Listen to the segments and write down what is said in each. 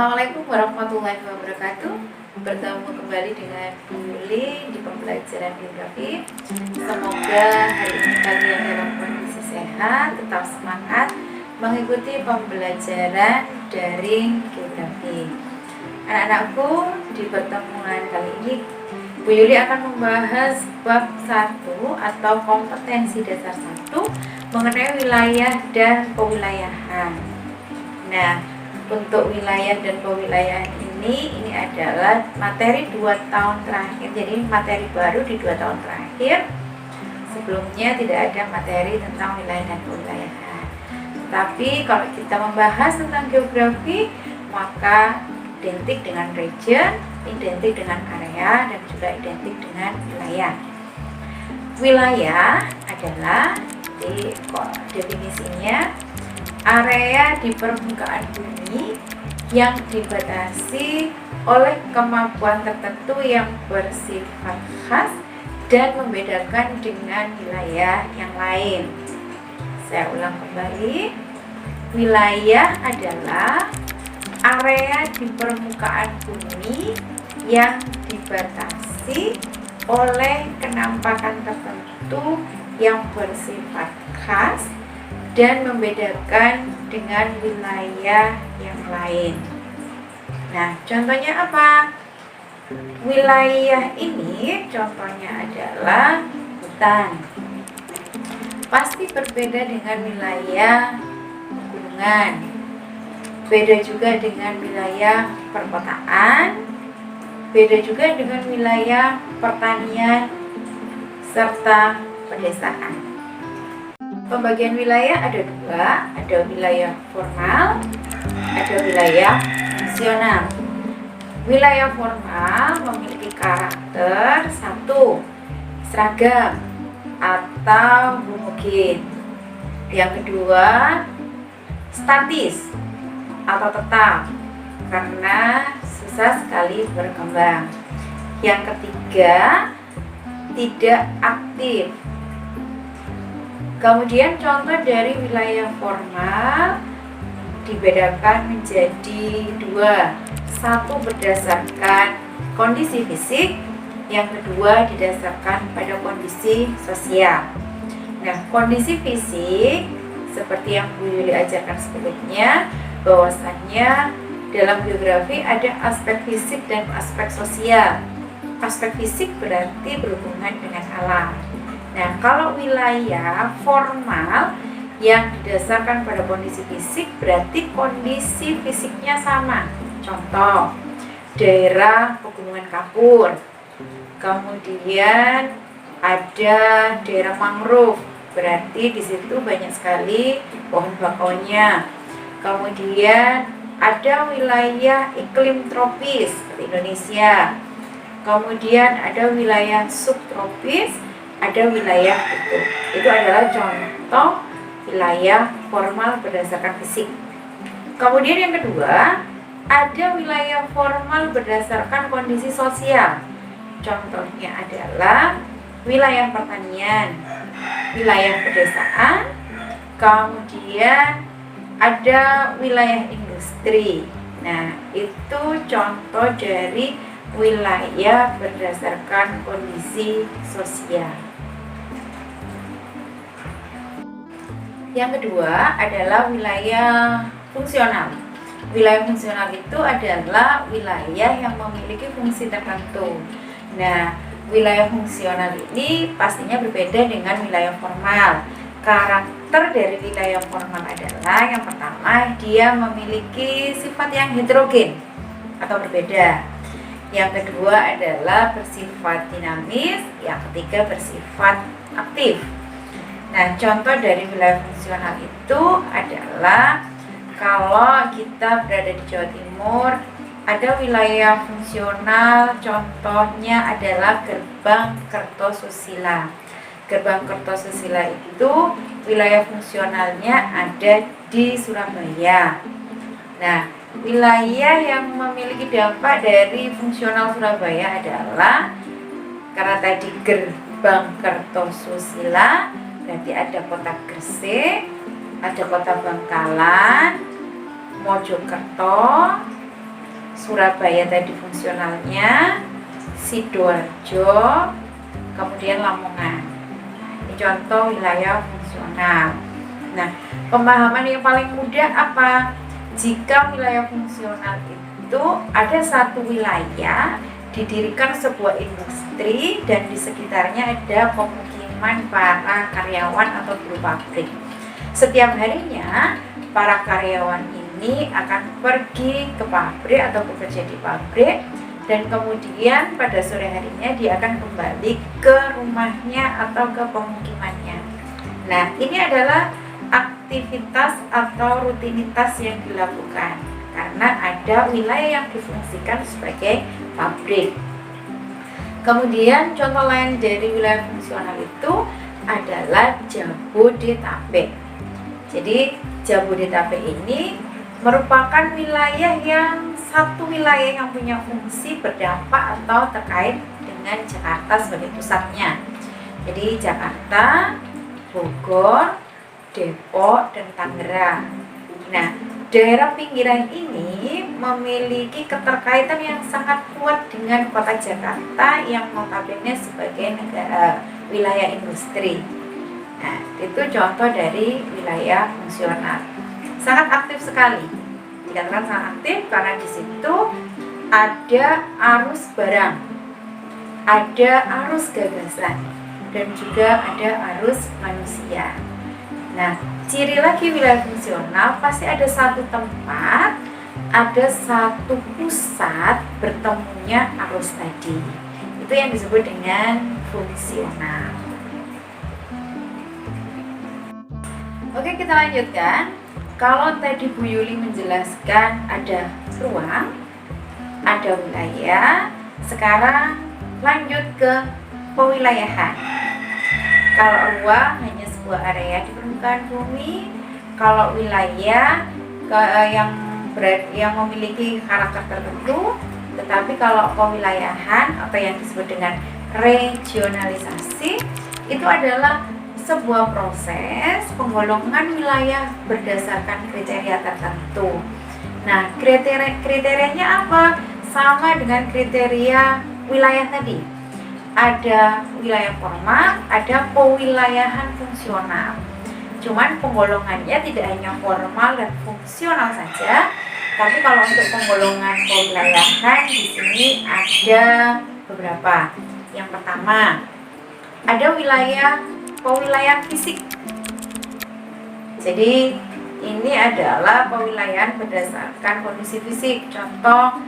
Assalamualaikum warahmatullahi wabarakatuh. Bertemu kembali dengan Bu Yuli di pembelajaran geografi. Semoga hari ini kalian dalam kondisi sehat, tetap semangat mengikuti pembelajaran daring geografi. Anak-anakku, di pertemuan kali ini Bu Yuli akan membahas bab 1 atau kompetensi dasar 1 mengenai wilayah dan kewilayahan. Nah, untuk wilayah dan kewilayahan ini adalah materi 2 tahun terakhir. Jadi materi baru di 2 tahun terakhir. Sebelumnya tidak ada materi tentang wilayah dan kewilayahan. Tapi kalau kita membahas tentang geografi, maka identik dengan region, identik dengan area, dan juga identik dengan wilayah. Wilayah adalah definisinya area di permukaan bumi yang dibatasi oleh kemampuan tertentu yang bersifat khas dan membedakan dengan wilayah yang lain. Saya ulang kembali. Wilayah adalah area di permukaan bumi yang dibatasi oleh kenampakan tertentu yang bersifat khas dan membedakan dengan wilayah yang lain. Nah, contohnya apa? Wilayah ini contohnya adalah hutan. Pasti berbeda dengan wilayah pegunungan. Beda juga dengan wilayah perkotaan. Beda juga dengan wilayah pertanian serta pedesaan. Pembagian wilayah ada 2, ada wilayah formal, ada wilayah fungsional. Wilayah formal memiliki karakter 1, seragam atau homogen. Yang kedua, statis atau tetap karena susah sekali berkembang. Yang ketiga, tidak aktif. Kemudian contoh dari wilayah formal dibedakan menjadi 2. Satu berdasarkan kondisi fisik, yang kedua didasarkan pada kondisi sosial. Nah, kondisi fisik seperti yang Bu Yuli ajarkan sebelumnya, bahwasannya dalam geografi ada aspek fisik dan aspek sosial. Aspek fisik berarti berhubungan dengan alam. Nah, kalau wilayah formal yang didasarkan pada kondisi fisik berarti kondisi fisiknya sama. Contoh, daerah pegunungan kapur. Kemudian ada daerah mangrove, berarti di situ banyak sekali pohon bakonya. Kemudian ada wilayah iklim tropis seperti Indonesia. Kemudian ada wilayah subtropis, ada wilayah kutub. Itu adalah contoh wilayah formal berdasarkan fisik. Kemudian yang kedua, ada wilayah formal berdasarkan kondisi sosial. Contohnya adalah wilayah pertanian, wilayah pedesaan, kemudian ada wilayah industri. Nah, itu contoh dari wilayah berdasarkan kondisi sosial. Yang kedua adalah wilayah fungsional. Wilayah fungsional itu adalah wilayah yang memiliki fungsi tertentu. Nah, wilayah fungsional ini pastinya berbeda dengan wilayah formal. Karakter dari wilayah formal adalah yang pertama, dia memiliki sifat yang heterogen atau berbeda. Yang kedua adalah bersifat dinamis, yang ketiga bersifat aktif. Nah, contoh dari wilayah fungsional itu adalah kalau kita berada di Jawa Timur, ada wilayah fungsional, contohnya adalah Gerbang Kertosusila. Gerbang Kertosusila itu wilayah fungsionalnya ada di Surabaya. Nah, wilayah yang memiliki dampak dari fungsional Surabaya adalah karena tadi Gerbang Kertosusila, berarti ada kota Gresik, ada kota Bangkalan, Mojokerto, Surabaya tadi fungsionalnya, Sidoarjo, kemudian Lamongan. Ini contoh wilayah fungsional. Nah, pemahaman yang paling mudah apa? Jika wilayah fungsional itu ada satu wilayah didirikan sebuah industri dan di sekitarnya ada pemukiman para karyawan atau buruh pabrik. Setiap harinya para karyawan ini akan pergi ke pabrik atau bekerja di pabrik, dan kemudian pada sore harinya dia akan kembali ke rumahnya atau ke pemukimannya. Nah, ini adalah aktivitas atau rutinitas yang dilakukan karena ada wilayah yang difungsikan sebagai pabrik. Kemudian contoh lain dari wilayah fungsional itu adalah Jabodetabek. Jadi Jabodetabek ini merupakan wilayah yang satu wilayah yang punya fungsi berdampak atau terkait dengan Jakarta sebagai pusatnya. Jadi Jakarta, Bogor, Depok, dan Tangerang. Nah, daerah pinggiran ini memiliki keterkaitan yang sangat kuat dengan kota Jakarta yang notabene sebagai wilayah industri. Nah, itu contoh dari wilayah fungsional. Sangat aktif sekali. Dikatakan sangat aktif karena di situ ada arus barang, ada arus gagasan, dan juga ada arus manusia. Nah, ciri lagi wilayah fungsional pasti ada satu tempat, ada satu pusat bertemunya arus tadi. Itu yang disebut dengan fungsional. Oke, kita lanjutkan. Kalau tadi Bu Yuli menjelaskan ada ruang, ada wilayah, sekarang lanjut ke pewilayahan. Kalau ruang hanya sebuah area di permukaan bumi, kalau wilayah yang memiliki karakter tertentu, tetapi kalau pewilayahan atau yang disebut dengan regionalisasi itu adalah sebuah proses penggolongan wilayah berdasarkan kriteria tertentu. Nah, kriterianya apa? Sama dengan kriteria wilayah tadi. Ada wilayah formal, ada pewilayahan fungsional. Cuman penggolongannya tidak hanya formal dan fungsional saja, tapi kalau untuk penggolongan pewilayahan di sini ada beberapa. Yang pertama, ada pewilayahan fisik. Jadi ini adalah pewilayahan berdasarkan kondisi fisik. Contoh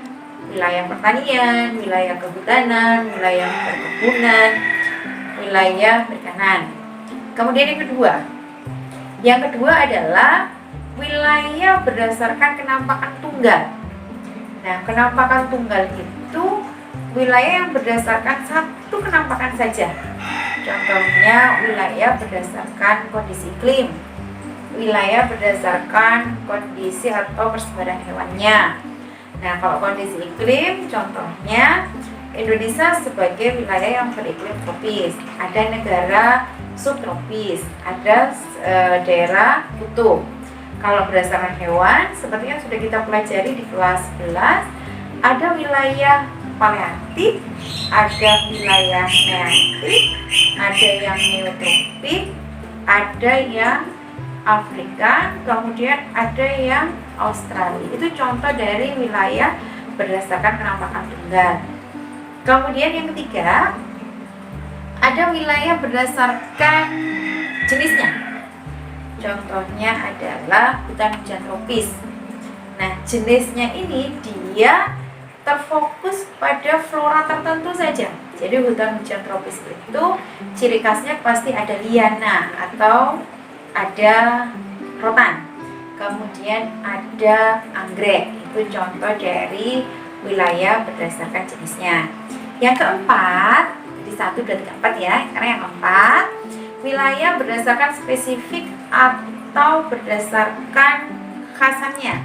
wilayah pertanian, wilayah kehutanan, wilayah perkebunan, wilayah perikanan. Kemudian yang kedua adalah wilayah berdasarkan kenampakan tunggal. Nah, kenampakan tunggal itu wilayah yang berdasarkan satu kenampakan saja. Contohnya wilayah berdasarkan kondisi iklim, wilayah berdasarkan kondisi atau persebaran hewannya. Nah, kalau kondisi iklim, contohnya Indonesia sebagai wilayah yang beriklim tropis. Ada negara subtropis, ada daerah kutub. Kalau berdasarkan hewan, seperti yang sudah kita pelajari di kelas 11, ada wilayah palearktik, ada wilayah nearktik, ada yang neotropik, ada yang Afrika, kemudian ada yang Australia. Itu contoh dari wilayah berdasarkan kenampakan tunggal. Kemudian yang ketiga, ada wilayah berdasarkan jenisnya. Contohnya adalah hutan hujan tropis. Nah, jenisnya ini dia terfokus pada flora tertentu saja. Jadi hutan hujan tropis itu ciri khasnya pasti ada liana atau ada rotan. Kemudian ada anggrek. Itu contoh dari wilayah berdasarkan jenisnya. Yang keempat, di 1, 2, 3, 4 ya. Karena yang keempat, wilayah berdasarkan spesifik atau berdasarkan khasannya.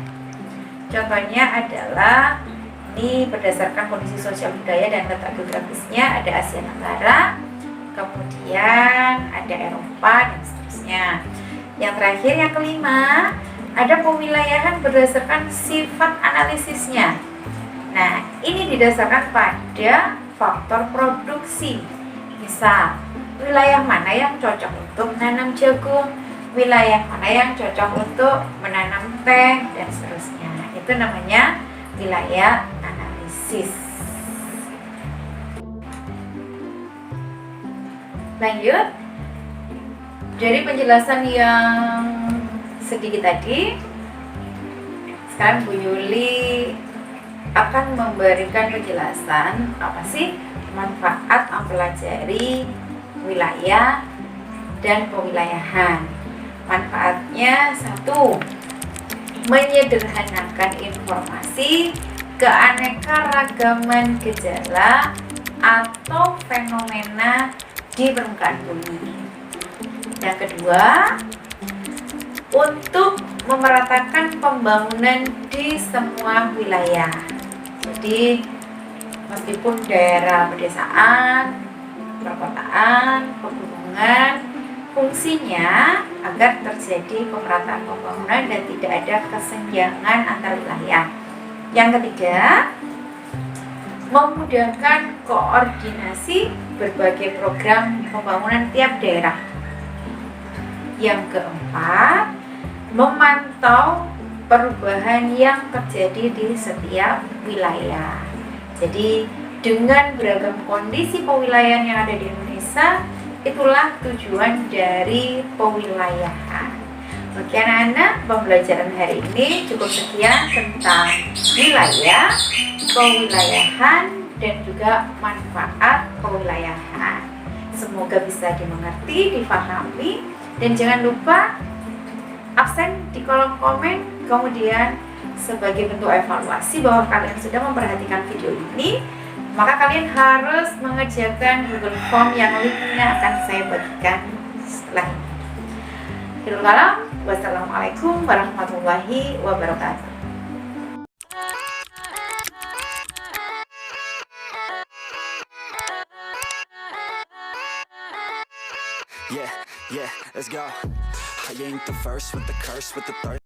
Contohnya adalah ini berdasarkan kondisi sosial budaya dan letak geografisnya, ada Asia Tenggara, kemudian ada Eropa dan seterusnya. Yang terakhir, yang kelima, ada pewilayahan berdasarkan sifat analisisnya. Nah, ini didasarkan pada faktor produksi. Misal, wilayah mana yang cocok untuk menanam jagung, wilayah mana yang cocok untuk menanam teh, dan seterusnya. Itu namanya wilayah analisis. Lanjut. Dari penjelasan yang sedikit tadi, sekarang Bu Yuli akan memberikan penjelasan apa sih manfaat mempelajari wilayah dan pewilayahan. Manfaatnya satu, menyederhanakan informasi keanekaragaman gejala atau fenomena di permukaan bumi. Yang kedua, untuk memeratakan pembangunan di semua wilayah. Jadi meskipun daerah pedesaan, perkotaan, pegunungan, fungsinya agar terjadi pemerataan pembangunan dan tidak ada kesenjangan antar wilayah. Yang ketiga, memudahkan koordinasi berbagai program pembangunan tiap daerah. Yang keempat, memantau perubahan yang terjadi di setiap wilayah. Jadi dengan beragam kondisi pewilayahan yang ada di Indonesia, itulah tujuan dari pewilayahan. Oke anak-anak, pembelajaran hari ini cukup sekian tentang wilayah, pewilayahan, dan juga manfaat pewilayahan. Semoga bisa dimengerti, difahami, dan jangan lupa absen di kolom komen. Kemudian sebagai bentuk evaluasi bahwa kalian sudah memperhatikan video ini, maka kalian harus mengerjakan Google Form yang linknya akan saya bagikan setelah ini. Akhirul kalam, wassalamualaikum warahmatullahi wabarakatuh. Yeah, let's go. I ain't the first with the curse with the thirst.